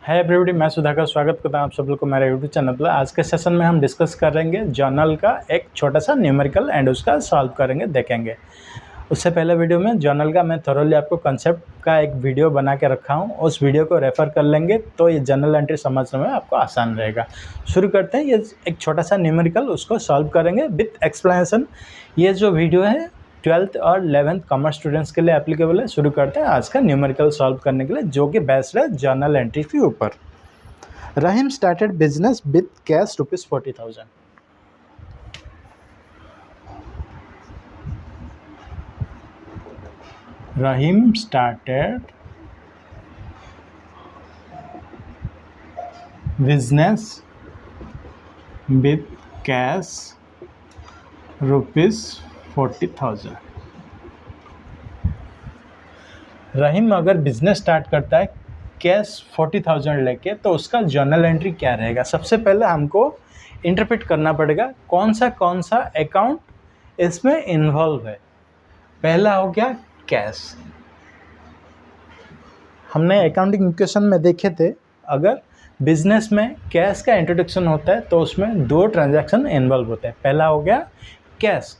है एवरीबॉडी, मैं सुधाकर स्वागत करता हूँ आप सब लोग को मेरे यूट्यूब चैनल पर। आज के सेशन में हम डिस्कस करेंगे जर्नल का एक छोटा सा न्यूमेरिकल एंड उसका सॉल्व करेंगे, देखेंगे। उससे पहले वीडियो में जर्नल का मैं थोरोली आपको कंसेप्ट का एक वीडियो बना के रखा हूँ, उस वीडियो को रेफ़र कर लेंगे तो ये जर्नल एंट्री समझने में आपको आसान रहेगा। शुरू करते हैं। ये एक छोटा सा न्यूमेरिकल, उसको सॉल्व करेंगे विथ एक्सप्लेनेशन। ये जो वीडियो है 12th और 11th कॉमर्स स्टूडेंट्स के लिए एप्लीकेबल है। शुरू करते हैं आज का न्यूमेरिकल सॉल्व करने के लिए, जो कि बेस्ड है जर्नल एंट्री के ऊपर। Rahim started business with cash ₹40,000। Rahim started business with cash ₹40,000। Rahim अगर बिजनेस स्टार्ट करता है कैश 40,000 लेके, तो उसका जर्नल एंट्री क्या रहेगा। सबसे पहले हमको इंटरप्रेट करना पड़ेगा कौन सा अकाउंट इसमें इन्वॉल्व है। पहला हो गया कैश। हमने अकाउंटिंग इक्वेशन में देखे थे, अगर बिजनेस में कैश का इंट्रोडक्शन होता है तो उसमें दो ट्रांजैक्शन इन्वॉल्व होते हैं। पहला हो गया कैश,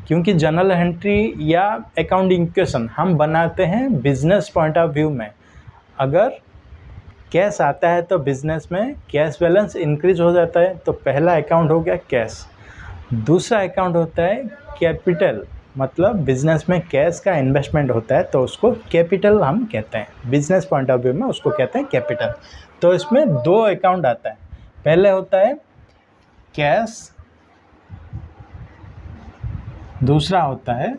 क्योंकि जर्नल एंट्री या अकाउंटिंग इक्वेशन हम बनाते हैं बिजनेस पॉइंट ऑफ व्यू में। अगर कैश आता है तो बिजनेस में कैश बैलेंस इंक्रीज हो जाता है, तो पहला अकाउंट हो गया कैश। दूसरा अकाउंट होता है कैपिटल, मतलब बिजनेस में कैश का इन्वेस्टमेंट होता है तो उसको कैपिटल हम कहते हैं। बिजनेस पॉइंट ऑफ व्यू में उसको कहते हैं कैपिटल। तो इसमें दो अकाउंट आता है। पहले होता है कैश, दूसरा होता है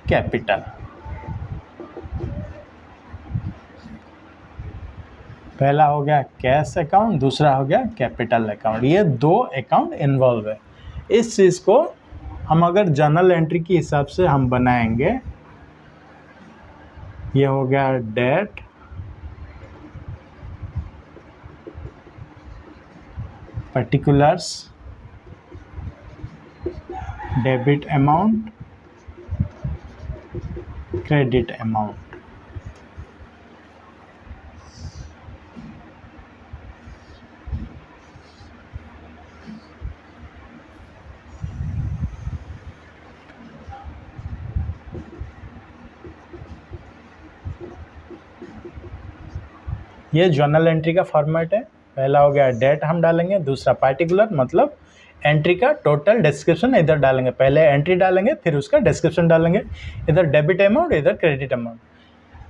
कैपिटल। पहला हो गया कैश अकाउंट, दूसरा हो गया कैपिटल अकाउंट। ये दो अकाउंट इन्वॉल्व है। इस चीज़ को हम अगर जर्नल एंट्री के हिसाब से हम बनाएंगे, ये हो गया date, particulars, debit amount, credit amount. ये जर्नल एंट्री का फॉर्मेट है। पहला हो गया डेट हम डालेंगे, दूसरा पार्टिकुलर, मतलब एंट्री का टोटल डिस्क्रिप्शन इधर डालेंगे। पहले एंट्री डालेंगे, फिर उसका डिस्क्रिप्शन डालेंगे। इधर डेबिट अमाउंट, इधर क्रेडिट अमाउंट।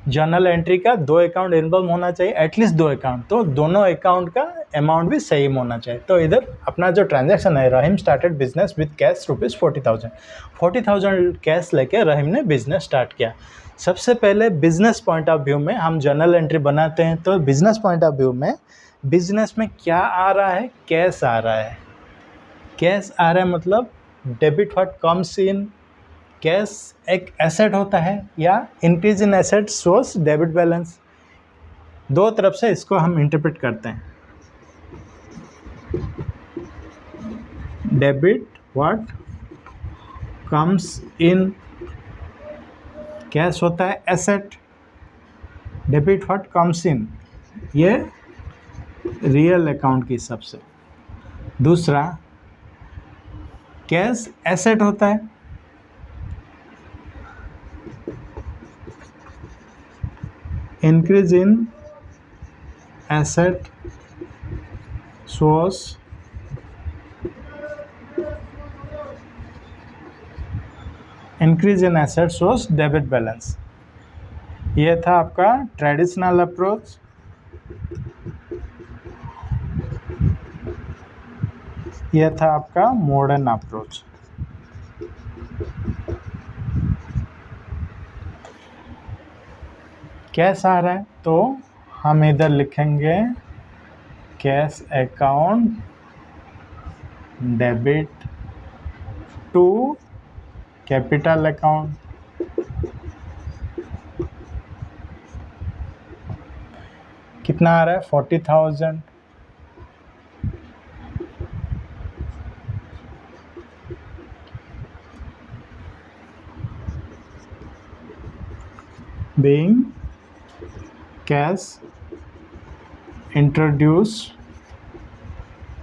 जर्नल एंट्री का दो अकाउंट इन्वॉल्व होना चाहिए, एटलीस्ट दो अकाउंट, तो दोनों अकाउंट का अमाउंट भी सेम होना चाहिए। तो इधर अपना जो ट्रांजैक्शन है, Rahim started business with cash ₹40,000। 40,000 cash लेके रहीम ने बिजनेस स्टार्ट किया। सबसे पहले बिजनेस पॉइंट ऑफ व्यू में हम जर्नल एंट्री बनाते हैं। तो बिजनेस पॉइंट ऑफ व्यू में बिजनेस में क्या आ रहा है, कैश आ रहा है। कैश आ रहा है मतलब debit what comes in. Cash एक एसेट होता है, या increase in asset shows debit balance. दो तरफ से इसको हम इंटरप्रेट करते हैं। Debit what comes in, cash होता है asset, debit what comes in ये रियल अकाउंट के हिसाब से। दूसरा कैश एसेट होता है, increase in asset shows increase in asset shows debit balance. ये था आपका ट्रेडिशनल अप्रोच। यह था आपका मॉडर्न अप्रोच। कैश आ रहा है तो हम इधर लिखेंगे cash account debit to capital account. कितना आ रहा है, 40,000। being cash इंट्रोड्यूस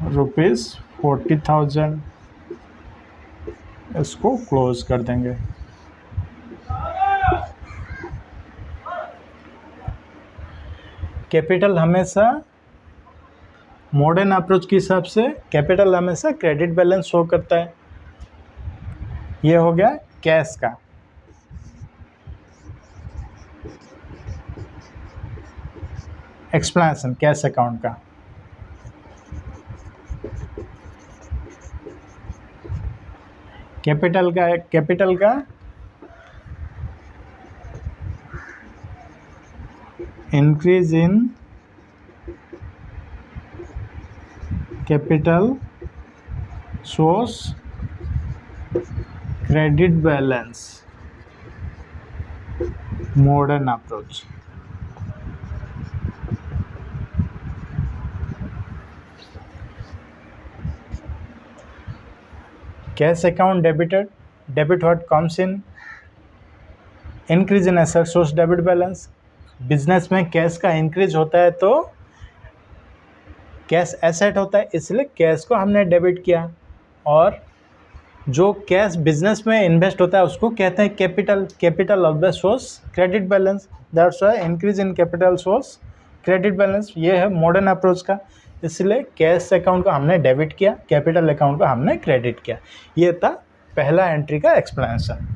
₹40,000, इसको क्लोज कर देंगे। कैपिटल हमेशा मॉडर्न अप्रोच के हिसाब से कैपिटल हमेशा क्रेडिट बैलेंस शो करता है। ये हो गया कैश का। एक्सप्लेनेशन कैश अकाउंट का। कैपिटल का increase in capital shows credit balance modern approach. Cash account debit what comes in increase in asset shows debit balance. Business में कैश का इंक्रीज होता है तो कैश एसेट होता है, इसलिए कैश को हमने डेबिट किया, और जो कैश बिजनेस में इन्वेस्ट होता है उसको कहते हैं capital always shows credit balance, that's why increase in capital shows credit balance. ये है मॉडर्न अप्रोच का, इसलिए कैश अकाउंट को हमने डेबिट किया, कैपिटल अकाउंट को हमने क्रेडिट किया। ये था पहला एंट्री का एक्सप्लेनेशन।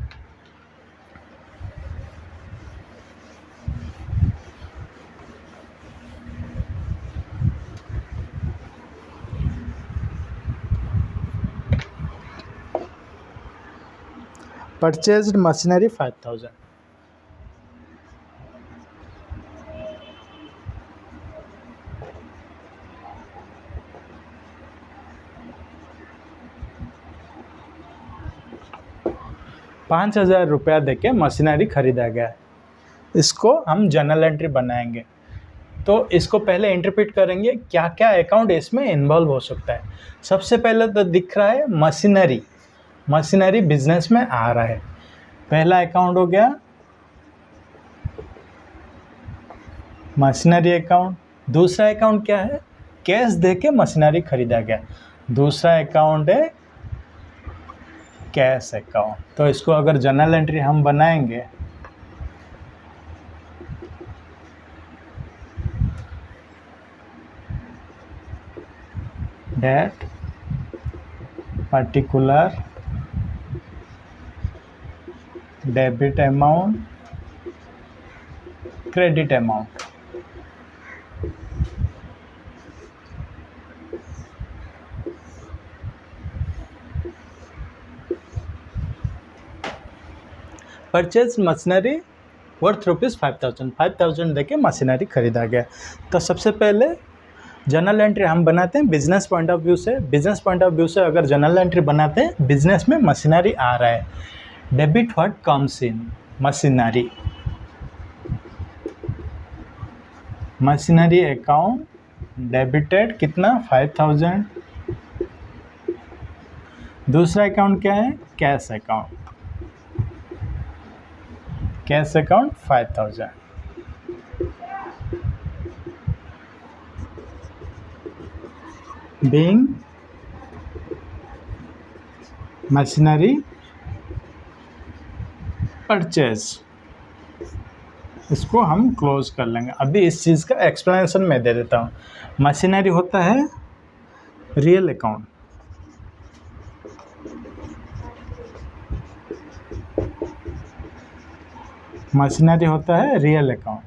Purchased machinery 5,000। ₹5,000 देके मशीनरी खरीदा गया। इसको हम जर्नल एंट्री बनाएंगे, तो इसको पहले इंटरप्रेट करेंगे क्या क्या अकाउंट इसमें इन्वॉल्व हो सकता है। सबसे पहले तो दिख रहा है मशीनरी बिजनेस में आ रहा है, पहला अकाउंट हो गया मशीनरी अकाउंट। दूसरा अकाउंट क्या है, कैश देके मशीनरी खरीदा गया, दूसरा अकाउंट है कैश अकाउंट। तो इसको अगर जर्नल एंट्री हम बनाएंगे, date particular debit amount credit amount. Purchase machinery worth ₹5,000 देके मशीनरी खरीदा गया। तो सबसे पहले जर्नल एंट्री हम बनाते हैं बिजनेस पॉइंट ऑफ व्यू से। बिजनेस पॉइंट ऑफ व्यू से अगर जर्नल एंट्री बनाते हैं, बिजनेस में मशीनरी आ रहा है, debit what comes in machinery account debited कितना 5,000। दूसरा अकाउंट क्या है, cash account 5,000। Being machinery purchase, इसको हम क्लोज कर लेंगे। अभी इस चीज़ का एक्सप्लेनेशन मैं दे देता हूँ। मशीनरी होता है रियल अकाउंट, मशीनरी होता है real account.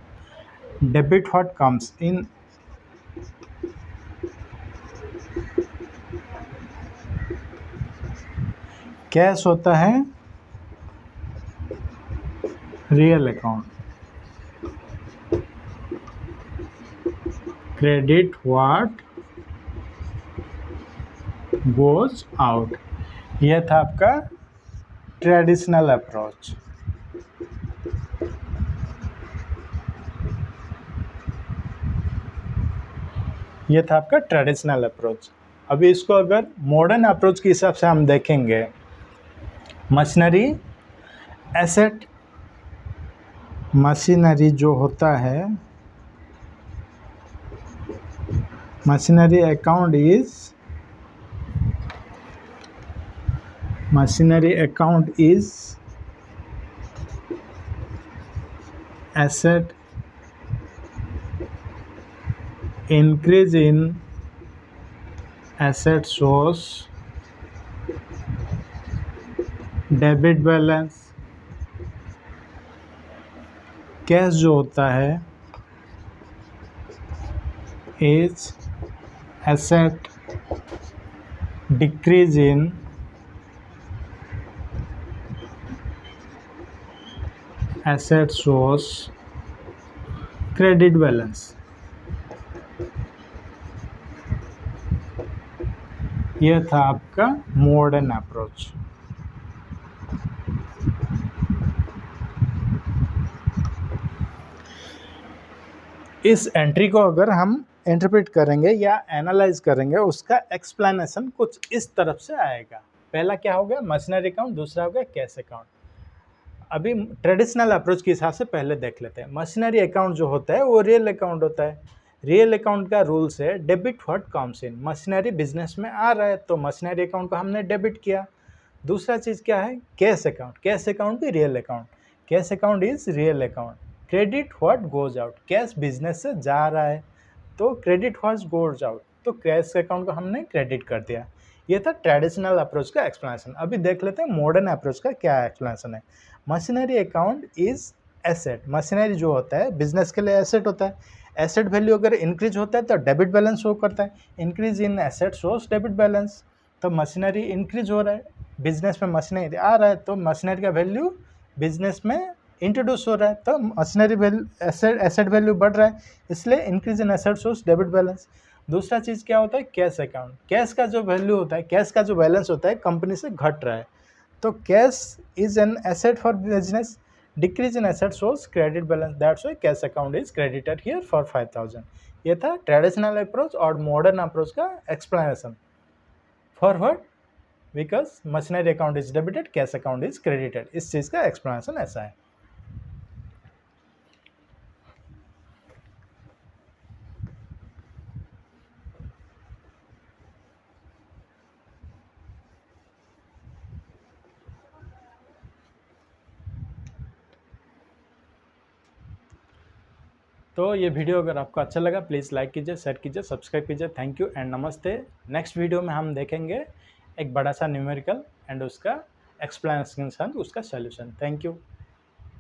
Debit what comes in cash होता है real account. Credit what goes out. यह था आपका ट्रेडिशनल अप्रोच। ये था आपका ट्रेडिशनल अप्रोच। अभी इसको अगर मॉडर्न अप्रोच के हिसाब से हम देखेंगे, मशीनरी एसेट, मशीनरी जो होता है machinery account is asset increase in asset shows debit balance. Cash जो होता है is asset decrease in asset shows credit balance. यह था आपका मॉडर्न अप्रोच। इस एंट्री को अगर हम इंटरप्रेट करेंगे या एनालाइज करेंगे, उसका एक्सप्लेनेशन कुछ इस तरफ से आएगा। पहला क्या हो गया, मशीनरी अकाउंट, दूसरा हो गया कैश अकाउंट। अभी ट्रेडिशनल अप्रोच के हिसाब से पहले देख लेते हैं। मशीनरी अकाउंट जो होता है वो रियल अकाउंट होता है। रियल अकाउंट का रूल्स है debit what comes in. Machinery business में आ रहा है तो मशीनरी अकाउंट को हमने डेबिट किया। दूसरा चीज़ क्या है, कैश अकाउंट। कैश अकाउंट भी real account. Cash account is real account. Credit what goes out. Cash business से जा रहा है तो क्रेडिट व्हाट गोज आउट, तो कैश अकाउंट को हमने क्रेडिट कर दिया। ये था ट्रेडिशनल अप्रोच का एक्सप्लेनेशन। अभी देख लेते हैं मॉडर्न अप्रोच का क्या एक्सप्लेनेशन है। Machinery account is asset. Machinery जो होता है बिजनेस के लिए एसेट होता है। एसेट वैल्यू अगर इंक्रीज होता है तो डेबिट बैलेंस शो करता है। Increase in asset shows debit balance. तो मशीनरी इंक्रीज हो रहा है, बिजनेस में मशीनरी आ रहा है तो मशीनरी का वैल्यू बिजनेस में इंट्रोड्यूस हो रहा है तो मशीनरी वैल्यू एसेट वैल्यू बढ़ रहा है, इसलिए increase in asset shows debit balance. दूसरा चीज़ क्या होता है, कैश अकाउंट। कैश का जो वैल्यू होता है, कैश का जो बैलेंस होता है कंपनी से घट रहा है तो cash is an asset for business. Decrease in asset shows credit balance, that's why cash account is credited here for 5000। ये था ट्रेडिशनल अप्रोच और मॉडर्न अप्रोच का explanation. Forward because machinery account is debited, cash account is credited. इस चीज़ का explanation ऐसा है। तो ये वीडियो अगर आपको अच्छा लगा प्लीज़ लाइक कीजिए, शेयर कीजिए, सब्सक्राइब कीजिए। थैंक यू एंड नमस्ते। नेक्स्ट वीडियो में हम देखेंगे एक बड़ा सा न्यूमेरिकल एंड उसका एक्सप्लेनेशन, उसका सॉल्यूशन। Thank you.